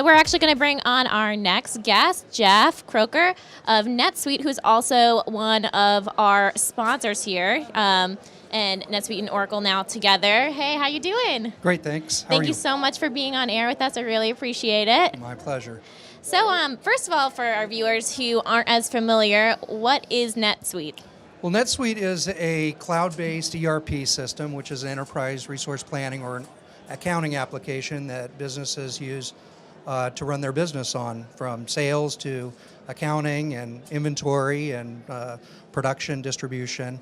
So we're actually going to bring on our next guest, Jeff Kroeker of Netsuite, who's also one of our sponsors here. And Netsuite and Oracle now together. Hey, how you doing? Great, thanks. How Thank are you so much for being on air with us. I really appreciate it. My pleasure. So first of all, for our viewers who aren't as familiar, what is Netsuite? Well, Netsuite is a cloud-based ERP system, which is an enterprise resource planning or an accounting application that businesses use to run their business on, from sales to accounting and inventory and production, distribution,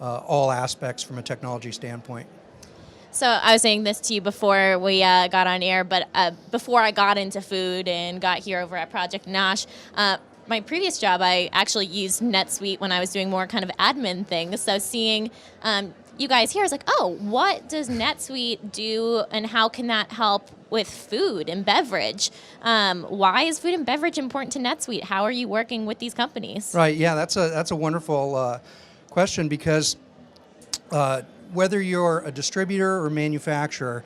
all aspects from a technology standpoint. So I was saying this to you before we got on air, but before I got into food and got here over at Project NOSH, my previous job, I actually used NetSuite when I was doing more kind of admin things. So seeing you guys here, I was like, oh, what does NetSuite do and how can that help with food and beverage? Why is food and beverage important to NetSuite? How are you working with these companies? Right, yeah, that's a wonderful question, because whether you're a distributor or manufacturer,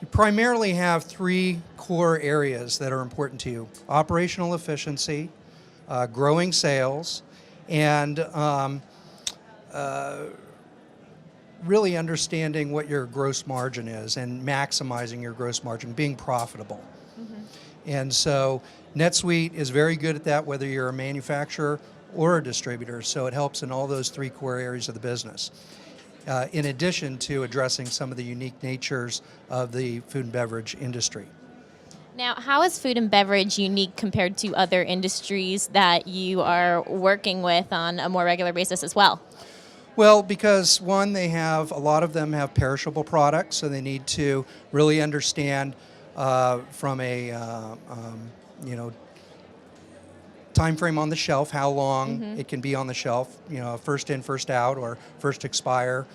you primarily have three core areas that are important to you: operational efficiency, growing sales, and really understanding what your gross margin is and maximizing your gross margin, being profitable. Mm-hmm. And so NetSuite is very good at that, whether you're a manufacturer or a distributor, so it helps in all those three core areas of the business. In addition to addressing some of the unique natures of the food and beverage industry. Now, how is food and beverage unique compared to other industries that you are working with on a more regular basis as well? Well, because one, a lot of them have perishable products, so they need to really understand from a time frame on the shelf, how long it can be on the shelf. First in, first out, or first expire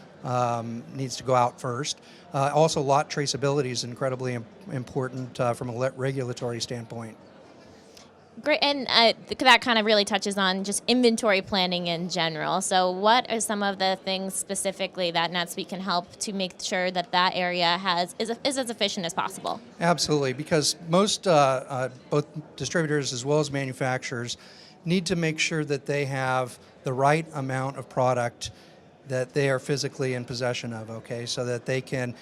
needs to go out first. Also, lot traceability is incredibly important from a regulatory standpoint. Great, and that kind of really touches on just inventory planning in general. So what are some of the things specifically that NetSuite can help to make sure that that area is as efficient as possible? Absolutely, because most, both distributors as well as manufacturers, need to make sure that they have the right amount of product that they are physically in possession of, okay, so that they can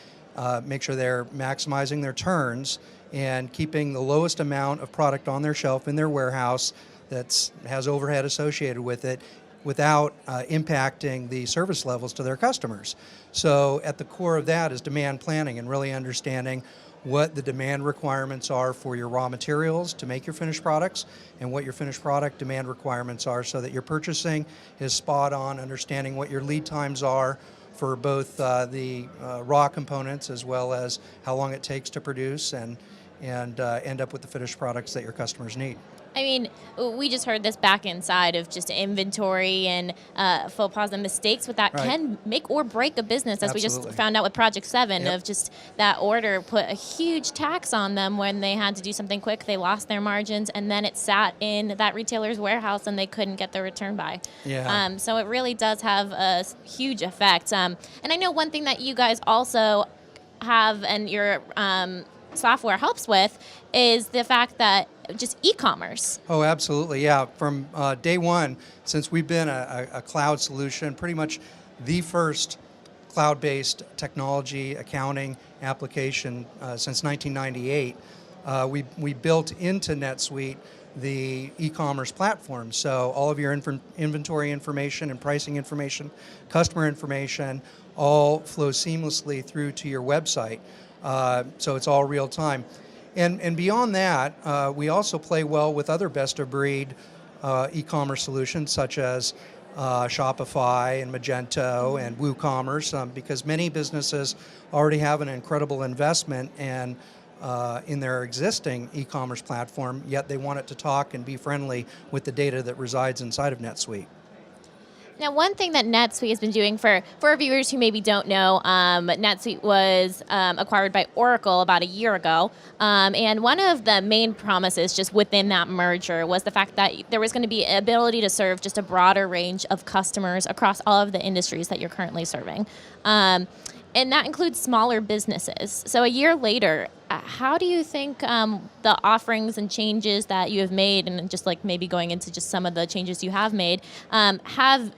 make sure they're maximizing their turns and keeping the lowest amount of product on their shelf in their warehouse that has overhead associated with it without impacting the service levels to their customers. So at the core of that is demand planning and really understanding what the demand requirements are for your raw materials to make your finished products and what your finished product demand requirements are, so that your purchasing is spot on, understanding what your lead times are for both the raw components as well as how long it takes to produce and end up with the finished products that your customers need. I mean, we just heard this back inside of just inventory and faux pas and mistakes with that can make or break a business, as Absolutely. we just found out with Project 7, of just that order put a huge tax on them when they had to do something quick. They lost their margins, and then it sat in that retailer's warehouse and they couldn't get the return by. Yeah. So it really does have a huge effect. And I know one thing that you guys also have and your software helps with is the fact that just e-commerce. Oh, absolutely, yeah. From day one, since we've been a cloud solution, pretty much the first cloud-based technology accounting application since 1998, we built into NetSuite the e-commerce platform. So all of your inventory information and pricing information, customer information, all flow seamlessly through to your website. So it's all real time. And beyond that, we also play well with other best-of-breed e-commerce solutions such as Shopify and Magento and WooCommerce, because many businesses already have an incredible investment in their existing e-commerce platform, yet they want it to talk and be friendly with the data that resides inside of NetSuite. Now, one thing that NetSuite has been doing for our viewers who maybe don't know, NetSuite was acquired by Oracle about a year ago. And one of the main promises just within that merger was the fact that there was going to be an ability to serve just a broader range of customers across all of the industries that you're currently serving. And that includes smaller businesses. So a year later, how do you think the offerings and changes that you have made, and just like maybe going into just some of the changes you have made, have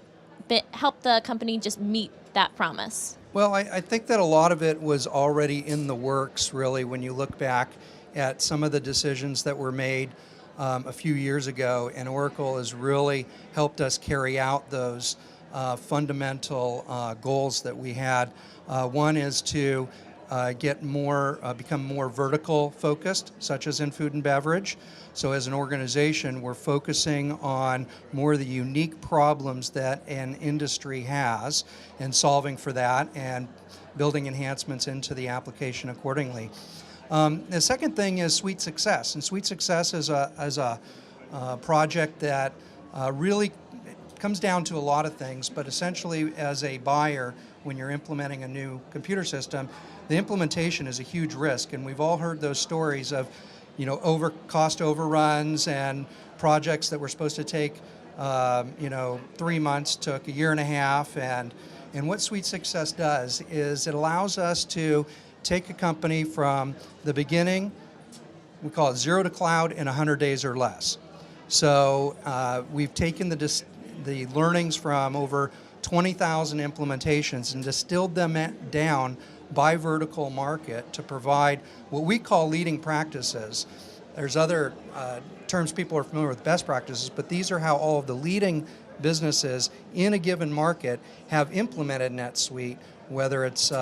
helped the company just meet that promise? Well, I think that a lot of it was already in the works, really, when you look back at some of the decisions that were made a few years ago, and Oracle has really helped us carry out those fundamental goals that we had. One is to become more vertical focused, such as in food and beverage. So as an organization, we're focusing on more of the unique problems that an industry has and solving for that and building enhancements into the application accordingly. The second thing is Suite Success, and Suite Success is a project that really comes down to a lot of things, but essentially as a buyer, when you're implementing a new computer system, the implementation is a huge risk, and we've all heard those stories of, cost overruns and projects that were supposed to take, 3 months took a year and a half, and what Suite Success does is it allows us to take a company from the beginning, we call it 0 to cloud in 100 days or less. So we've taken the learnings from over 20,000 implementations and distilled them down by vertical market to provide what we call leading practices. There's other terms people are familiar with, best practices, but these are how all of the leading businesses in a given market have implemented NetSuite, whether it's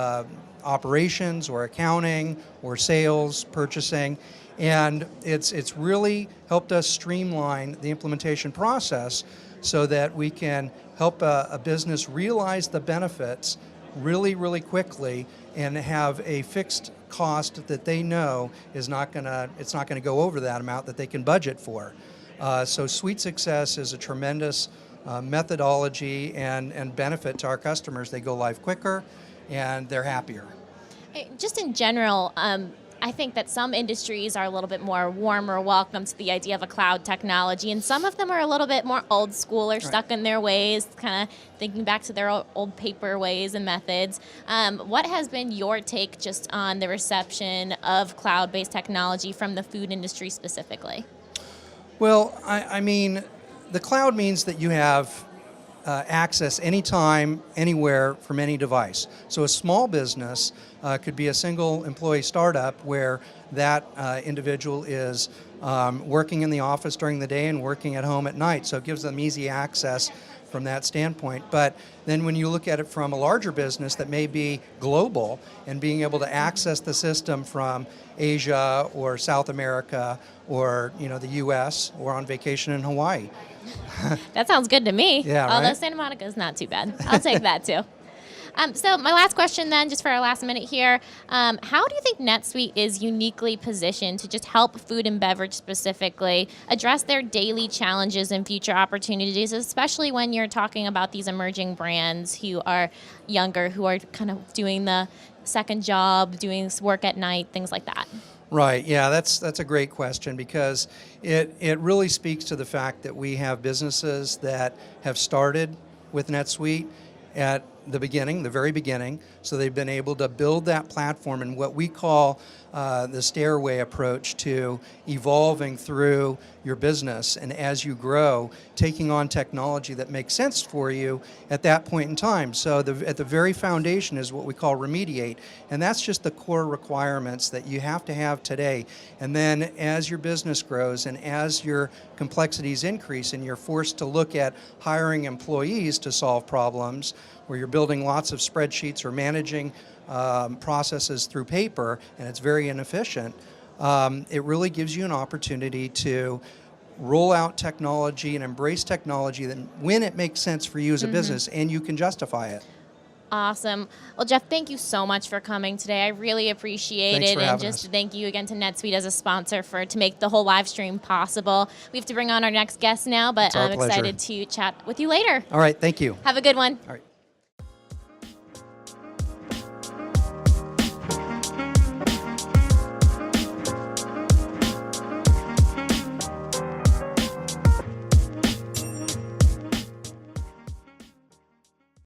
operations or accounting or sales, purchasing, and it's really helped us streamline the implementation process so that we can help a business realize the benefits really, really quickly and have a fixed cost that they know it's not going to go over that amount that they can budget for. So Suite Success is a tremendous methodology and benefit to our customers. They go live quicker and they're happier. Just in general, I think that some industries are a little bit more warm or welcome to the idea of a cloud technology, and some of them are a little bit more old school or stuck in their ways, kind of thinking back to their old paper ways and methods. What has been your take just on the reception of cloud-based technology from the food industry specifically? Well, I mean, the cloud means that you have access anytime, anywhere, from any device. So a small business could be a single employee startup where that individual is working in the office during the day and working at home at night. So it gives them easy access from that standpoint. But then when you look at it from a larger business that may be global and being able to access the system from Asia or South America or the US or on vacation in Hawaii. That sounds good to me. Yeah, although right? Santa Monica is not too bad. I'll take that too. So my last question then, just for our last minute here, how do you think NetSuite is uniquely positioned to just help food and beverage specifically address their daily challenges and future opportunities, especially when you're talking about these emerging brands who are younger, who are kind of doing the second job, doing work at night, things like that? Right, yeah, that's a great question because it really speaks to the fact that we have businesses that have started with NetSuite at the beginning, the very beginning, so they've been able to build that platform in what we call the stairway approach to evolving through your business, and as you grow, taking on technology that makes sense for you at that point in time. So at the very foundation is what we call remediate, and that's just the core requirements that you have to have today. And then as your business grows and as your complexities increase and you're forced to look at hiring employees to solve problems, where you're building lots of spreadsheets or managing processes through paper, and it's very inefficient, it really gives you an opportunity to roll out technology and embrace technology that when it makes sense for you as a business and you can justify it. Awesome. Well, Jeff, thank you so much for coming today. I really appreciate Thanks it. for And having just us. thank you again to NetSuite as a sponsor to make the whole live stream possible. We have to bring on our next guest now, but It's our I'm pleasure. excited to chat with you later. All right, thank you. Have a good one. All right.